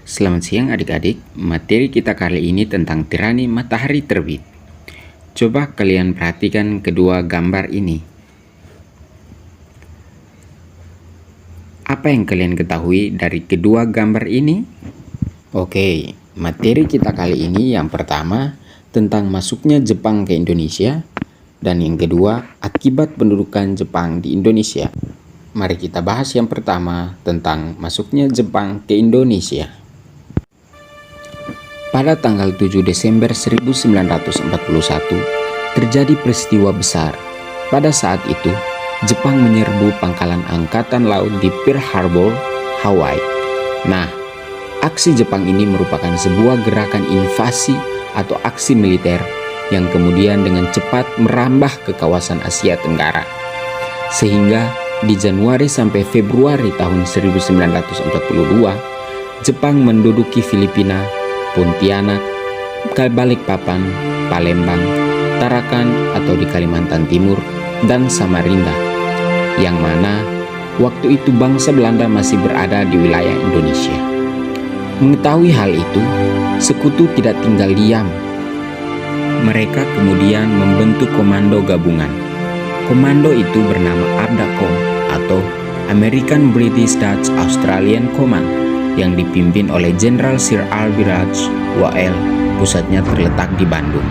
Selamat siang adik-adik, materi kita kali ini tentang tirani matahari terbit. Coba kalian perhatikan kedua gambar ini. Apa yang kalian ketahui dari kedua gambar ini? Oke, materi kita kali ini yang pertama tentang masuknya Jepang ke Indonesia, dan yang kedua akibat pendudukan Jepang di Indonesia. Mari kita bahas yang pertama tentang masuknya Jepang ke Indonesia. Pada tanggal 7 Desember 1941, terjadi peristiwa besar. Pada saat itu, Jepang menyerbu pangkalan Angkatan Laut di Pearl Harbor, Hawaii. Nah, aksi Jepang ini merupakan sebuah gerakan invasi atau aksi militer yang kemudian dengan cepat merambah ke kawasan Asia Tenggara. Sehingga di Januari sampai Februari tahun 1942, Jepang menduduki Filipina, Pontianak, Balikpapan, Palembang, Tarakan atau di Kalimantan Timur, dan Samarinda, yang mana waktu itu bangsa Belanda masih berada di wilayah Indonesia. Mengetahui hal itu, sekutu tidak tinggal diam. Mereka kemudian membentuk komando gabungan. Komando itu bernama ABDACOM atau American British Dutch Australian Command, yang dipimpin oleh Jenderal Sir Albiraj W.L. Pusatnya terletak di Bandung.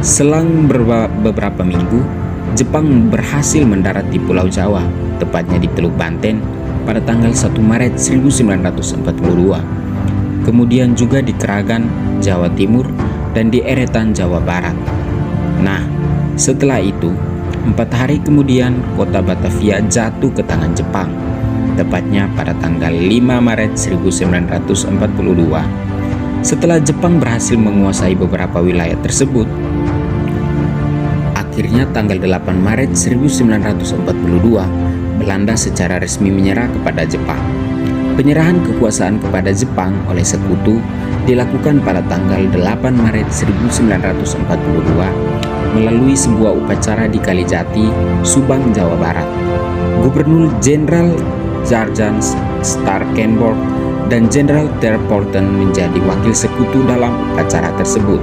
Selang beberapa minggu, Jepang berhasil mendarat di Pulau Jawa, tepatnya di Teluk Banten, pada tanggal 1 Maret 1942. Kemudian juga di Kragan, Jawa Timur, dan di Eretan, Jawa Barat. Nah, setelah itu, 4 hari kemudian kota Batavia jatuh ke tangan Jepang, tepatnya pada tanggal 5 Maret 1942. Setelah Jepang berhasil menguasai beberapa wilayah tersebut, akhirnya tanggal 8 Maret 1942, Belanda secara resmi menyerah kepada Jepang. Penyerahan kekuasaan kepada Jepang oleh sekutu dilakukan pada tanggal 8 Maret 1942 melalui sebuah upacara di Kalijati, Subang, Jawa Barat. Gubernur Jenderal Sergeant Starkenborg dan Jenderal Terporten menjadi wakil sekutu dalam upacara tersebut.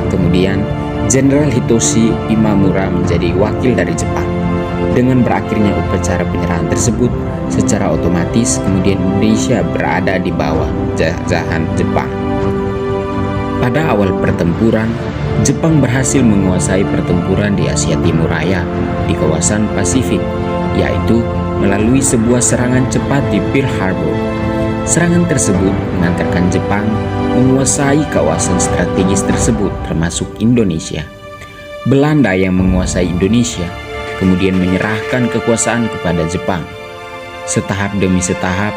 Kemudian Jenderal Hitoshi Imamura menjadi wakil dari Jepang. Dengan berakhirnya upacara penyerahan tersebut, secara otomatis kemudian Indonesia berada di bawah jajahan Jepang. Pada awal pertempuran, Jepang berhasil menguasai pertempuran di Asia Timur Raya di kawasan Pasifik, yaitu melalui sebuah serangan cepat di Pearl Harbor. Serangan tersebut mengantarkan Jepang menguasai kawasan strategis tersebut termasuk Indonesia. Belanda yang menguasai Indonesia kemudian menyerahkan kekuasaan kepada Jepang. Setahap demi setahap,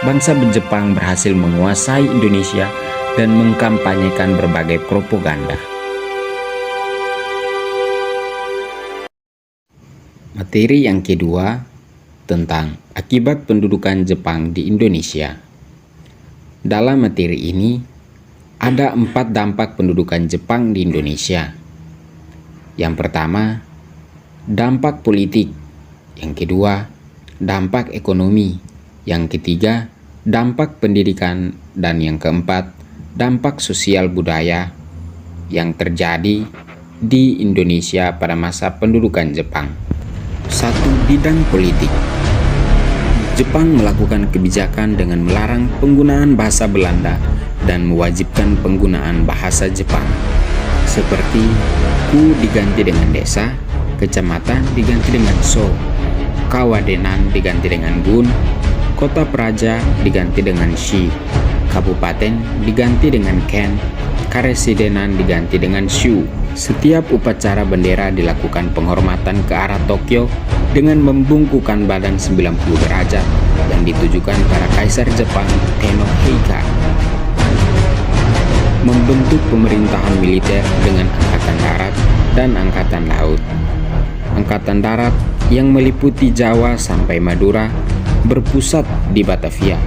bangsa Jepang berhasil menguasai Indonesia dan mengkampanyekan berbagai propaganda. Materi yang kedua tentang akibat pendudukan Jepang di Indonesia. Dalam materi ini, ada 4 dampak pendudukan Jepang di Indonesia. Yang pertama, dampak politik. Yang kedua, dampak ekonomi. Yang ketiga, dampak pendidikan. Dan yang keempat, dampak sosial budaya yang terjadi di Indonesia pada masa pendudukan Jepang. 1. Bidang politik. Jepang melakukan kebijakan dengan melarang penggunaan bahasa Belanda dan mewajibkan penggunaan bahasa Jepang, seperti ku diganti dengan desa, kecamatan diganti dengan so, kawadenan diganti dengan gun, kota praja diganti dengan shi, kabupaten diganti dengan ken, karesidenan diganti dengan shu. Setiap upacara bendera dilakukan penghormatan ke arah Tokyo dengan membungkukkan badan 90 derajat yang ditujukan para Kaisar Jepang Tenohika. Membentuk pemerintahan militer dengan angkatan darat dan angkatan laut. Angkatan darat yang meliputi Jawa sampai Madura berpusat di Batavia.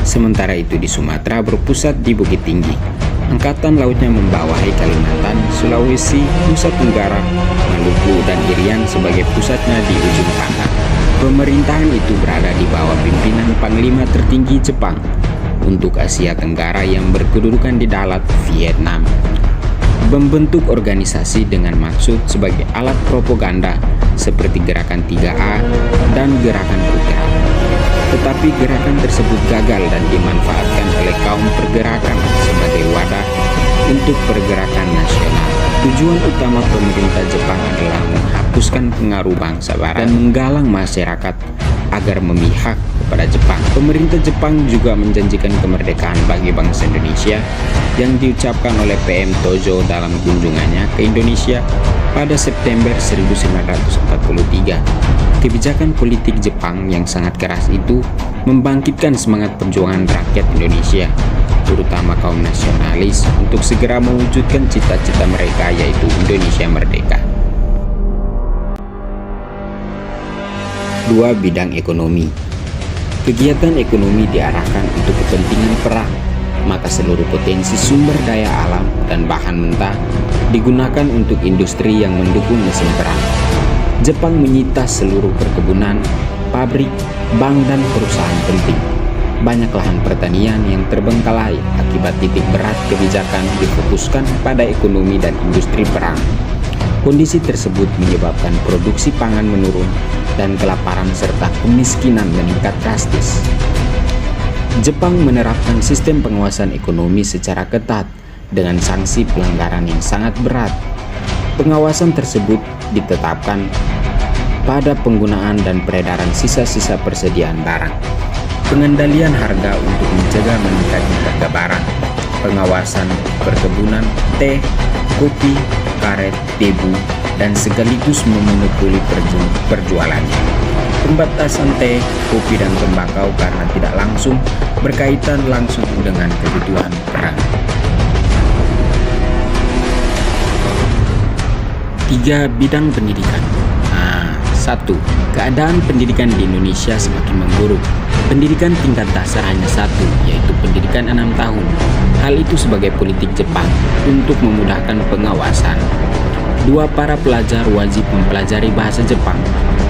Sementara itu di Sumatera berpusat di Bukit Tinggi. Angkatan lautnya membawahi Kalimantan, Sulawesi, Nusa Tenggara, Maluku, dan Irian sebagai pusatnya di ujung pantai. Pemerintahan itu berada di bawah pimpinan Panglima tertinggi Jepang. untuk Asia Tenggara yang berkedudukan di Dalat, Vietnam. Membentuk organisasi dengan maksud sebagai alat propaganda seperti Gerakan 3A dan Gerakan Putra. Tetapi gerakan tersebut gagal dan dimanfaatkan oleh kaum pergerakan sebagai wadah untuk pergerakan nasional. Tujuan utama pemerintah Jepang adalah menghapuskan pengaruh bangsa Barat dan menggalang masyarakat agar memihak kepada Jepang. Pemerintah Jepang juga menjanjikan kemerdekaan bagi bangsa Indonesia yang diucapkan oleh PM Tojo dalam kunjungannya ke Indonesia pada September 1943. Kebijakan politik Jepang yang sangat keras itu membangkitkan semangat perjuangan rakyat Indonesia, terutama kaum nasionalis, untuk segera mewujudkan cita-cita mereka, yaitu Indonesia merdeka. 2. Bidang ekonomi. Kegiatan ekonomi diarahkan untuk kepentingan perang, maka seluruh potensi sumber daya alam dan bahan mentah digunakan untuk industri yang mendukung mesin perang. Jepang menyita seluruh perkebunan, pabrik, bank, dan perusahaan penting. Banyak lahan pertanian yang terbengkalai akibat titik berat kebijakan difokuskan pada ekonomi dan industri perang. Kondisi tersebut menyebabkan produksi pangan menurun dan kelaparan serta kemiskinan meningkat drastis. Jepang menerapkan sistem pengawasan ekonomi secara ketat dengan sanksi pelanggaran yang sangat berat. Pengawasan tersebut ditetapkan pada penggunaan dan peredaran sisa-sisa persediaan barang, pengendalian harga untuk mencegah meningkatnya harga barang, pengawasan perkebunan, teh, kopi, karet, tebu, dan sekaligus memonopoli perjualannya. Pembatasan teh, kopi, dan tembakau karena tidak langsung berkaitan langsung dengan kebutuhan perang. 3. Bidang pendidikan. 1. Keadaan pendidikan di Indonesia semakin memburuk. Pendidikan tingkat dasar hanya 1, yaitu pendidikan 6 tahun. Hal itu sebagai politik Jepang untuk memudahkan pengawasan. 2. Para pelajar wajib mempelajari bahasa Jepang.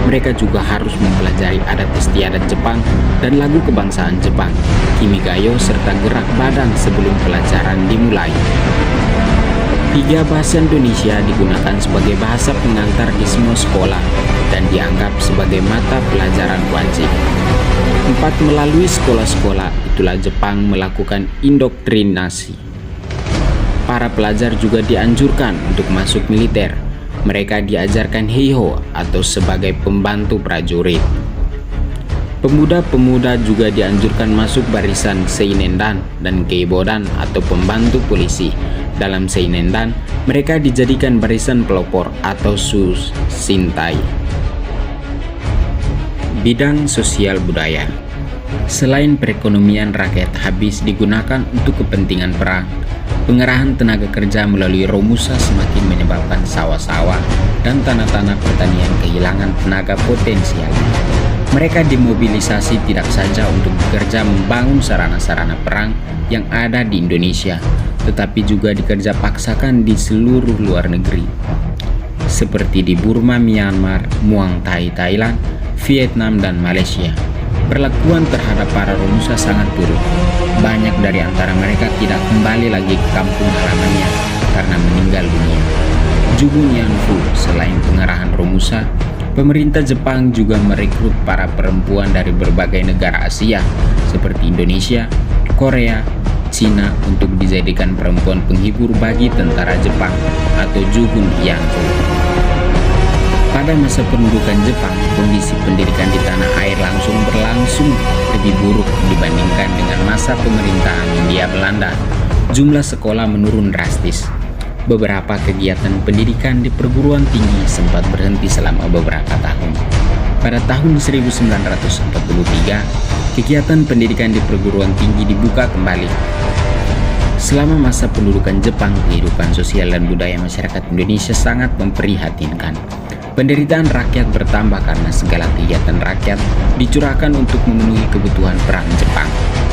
Mereka juga harus mempelajari adat istiadat Jepang dan lagu kebangsaan Jepang, kimigayo, serta gerak badan sebelum pelajaran dimulai. 3. Bahasa Indonesia digunakan sebagai bahasa pengantar di semua sekolah dan dianggap sebagai mata pelajaran wajib. 4. Melalui sekolah-sekolah itulah Jepang melakukan indoktrinasi. Para pelajar juga dianjurkan untuk masuk militer. Mereka diajarkan heiho atau sebagai pembantu prajurit. Pemuda-pemuda juga dianjurkan masuk barisan seinendan dan keibodan atau pembantu polisi. Dalam seinendan, mereka dijadikan barisan pelopor atau susintai. Bidang sosial budaya. Selain perekonomian rakyat habis digunakan untuk kepentingan perang, pengerahan tenaga kerja melalui Romusa semakin menyebabkan sawah-sawah dan tanah-tanah pertanian kehilangan tenaga potensial. Mereka dimobilisasi tidak saja untuk bekerja membangun sarana-sarana perang yang ada di Indonesia, tetapi juga dikerja paksakan di seluruh luar negeri, seperti di Burma, Myanmar, Muang Thai, Thailand, Vietnam, dan Malaysia. Perlakuan terhadap para Romusa sangat buruk. Banyak dari antara mereka tidak kembali lagi ke kampung halamannya karena meninggal dunia. Jugun Yanfu, selain pengerahan Romusa, pemerintah Jepang juga merekrut para perempuan dari berbagai negara Asia seperti Indonesia, Korea, Cina untuk dijadikan perempuan penghibur bagi tentara Jepang atau Jugun Yanfu. Pada masa pendudukan Jepang, kondisi pendidikan di tanah air berlangsung lebih buruk dibandingkan dengan masa pemerintahan Hindia Belanda. Jumlah sekolah menurun drastis. Beberapa kegiatan pendidikan di perguruan tinggi sempat berhenti selama beberapa tahun. Pada tahun 1943, kegiatan pendidikan di perguruan tinggi dibuka kembali. Selama masa pendudukan Jepang, kehidupan sosial dan budaya masyarakat Indonesia sangat memprihatinkan. Penderitaan rakyat bertambah karena segala kegiatan rakyat dicurahkan untuk memenuhi kebutuhan perang Jepang.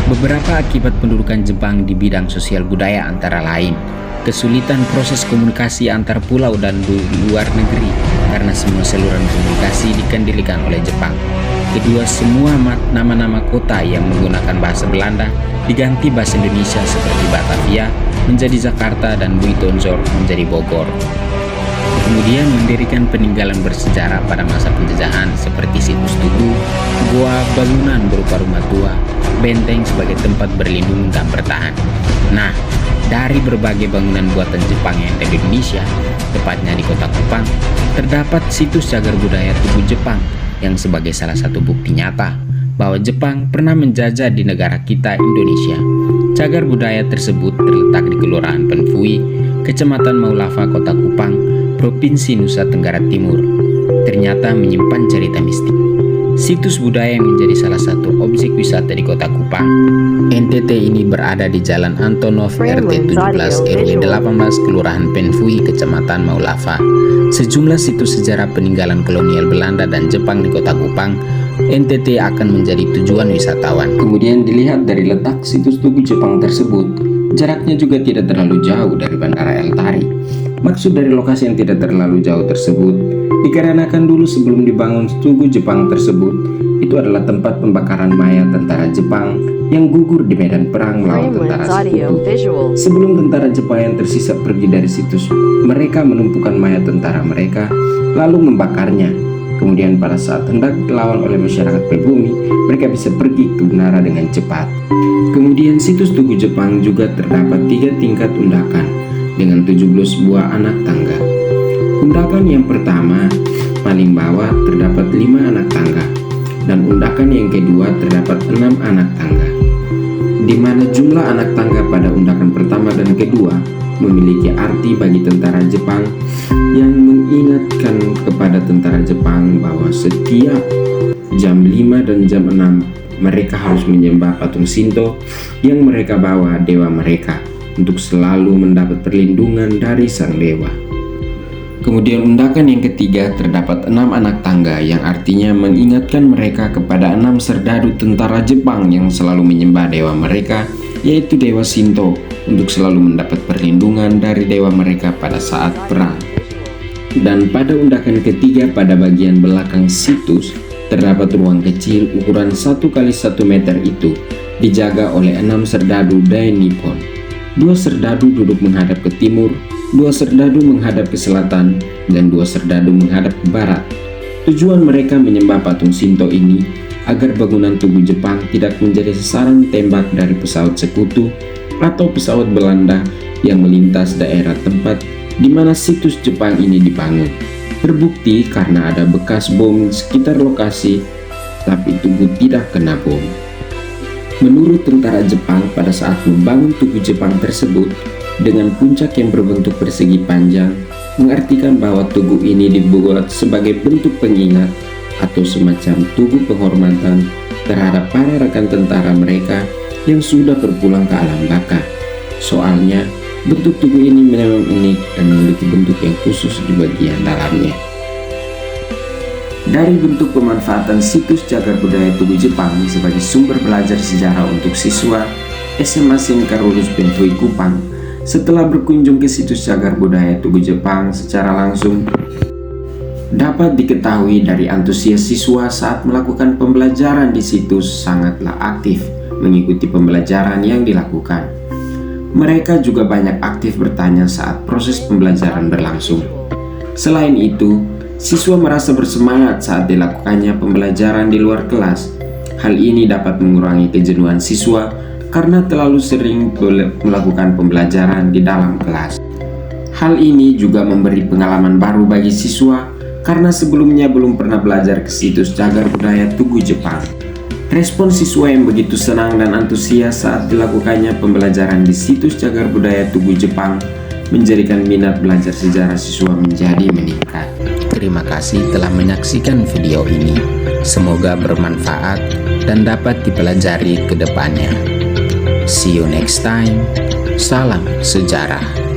Beberapa akibat pendudukan Jepang di bidang sosial budaya antara lain kesulitan proses komunikasi antar pulau dan luar negeri karena semua saluran komunikasi dikendalikan oleh Jepang. Kedua, semua nama-nama kota yang menggunakan bahasa Belanda diganti bahasa Indonesia seperti Batavia menjadi Jakarta dan Buitonjor menjadi Bogor. Kemudian mendirikan peninggalan bersejarah pada masa penjajahan seperti situs tugu, gua, bangunan berupa rumah tua, benteng sebagai tempat berlindung dan bertahan. Nah, dari berbagai bangunan buatan Jepang yang ada di Indonesia, tepatnya di Kota Kupang, terdapat situs cagar budaya Tugu Jepang yang sebagai salah satu bukti nyata bahwa Jepang pernah menjajah di negara kita Indonesia. Cagar budaya tersebut terletak di Kelurahan Penfui, Kecamatan Maulava, Kota Kupang, Provinsi Nusa Tenggara Timur. Ternyata menyimpan cerita mistik. Situs budaya yang menjadi salah satu objek wisata di Kota Kupang. NTT ini berada di Jalan Antonov RT 17 RW 18 Kelurahan Penfui, Kecamatan Maulava. Sejumlah situs sejarah peninggalan kolonial Belanda dan Jepang di Kota Kupang, NTT akan menjadi tujuan wisatawan. Kemudian dilihat dari letak situs Tugu Jepang tersebut, jaraknya juga tidak terlalu jauh dari Bandara El Tari. Maksud dari lokasi yang tidak terlalu jauh tersebut, dikarenakan dulu sebelum dibangun Tugu Jepang tersebut, itu adalah tempat pembakaran mayat tentara Jepang yang gugur di medan perang melawan tentara Sekutu. Sebelum tentara Jepang yang tersisa pergi dari situs, mereka menumpukan mayat tentara mereka, lalu membakarnya. Kemudian pada saat hendak dilawan oleh masyarakat pribumi, mereka bisa pergi ke menara dengan cepat. Kemudian situs Tugu Jepang juga terdapat 3 tingkat undakan dengan 17 buah anak tangga. Undakan yang pertama, paling bawah terdapat 5 anak tangga, dan undakan yang kedua terdapat 6 anak tangga. Di mana jumlah anak tangga pada undakan pertama dan kedua memiliki arti bagi tentara Jepang yang mengingatkan kepada tentara Jepang bahwa setiap jam 5 dan jam 6 mereka harus menyembah patung Shinto yang mereka bawa dewa mereka untuk selalu mendapat perlindungan dari sang dewa. Kemudian undakan yang ketiga terdapat 6 anak tangga yang artinya mengingatkan mereka kepada 6 serdadu tentara Jepang yang selalu menyembah dewa mereka, yaitu dewa Shinto, untuk selalu mendapat perlindungan dari dewa mereka pada saat perang. Dan pada undakan ketiga pada bagian belakang situs terdapat ruang kecil ukuran 1 kali 1 meter itu dijaga oleh 6 serdadu Dai Nippon. 2 serdadu duduk menghadap ke timur, 2 serdadu menghadap ke selatan, dan 2 serdadu menghadap ke barat. Tujuan mereka menyembah patung Shinto ini agar bangunan Tugu Jepang tidak menjadi sasaran tembak dari pesawat Sekutu atau pesawat Belanda yang melintas daerah tempat di mana situs Jepang ini dibangun. Terbukti karena ada bekas bom di sekitar lokasi, tapi Tugu tidak kena bom. Menurut tentara Jepang pada saat membangun Tugu Jepang tersebut dengan puncak yang berbentuk persegi panjang, mengartikan bahwa tugu ini dibuat sebagai bentuk pengingat atau semacam tugu penghormatan terhadap para rekan tentara mereka yang sudah berpulang ke alam baka. Soalnya, bentuk tugu ini memang unik dan memiliki bentuk yang khusus di bagian dalamnya. Dari bentuk pemanfaatan situs cagar budaya Tugu Jepang sebagai sumber belajar sejarah untuk siswa SMA Singkarulus Penfui Kupang, setelah berkunjung ke situs cagar budaya Tugu Jepang secara langsung, dapat diketahui dari antusias siswa saat melakukan pembelajaran di situs sangatlah aktif mengikuti pembelajaran yang dilakukan. Mereka juga banyak aktif bertanya saat proses pembelajaran berlangsung. Selain itu, siswa merasa bersemangat saat dilakukannya pembelajaran di luar kelas. Hal ini dapat mengurangi kejenuhan siswa karena terlalu sering melakukan pembelajaran di dalam kelas. Hal ini juga memberi pengalaman baru bagi siswa karena sebelumnya belum pernah belajar ke situs cagar budaya Tugu Jepang. Respon siswa yang begitu senang dan antusias saat dilakukannya pembelajaran di situs cagar budaya Tugu Jepang menjadikan minat belajar sejarah siswa menjadi meningkat. Terima kasih telah menyaksikan video ini. Semoga bermanfaat dan dapat dipelajari ke depannya. See you next time. Salam sejarah.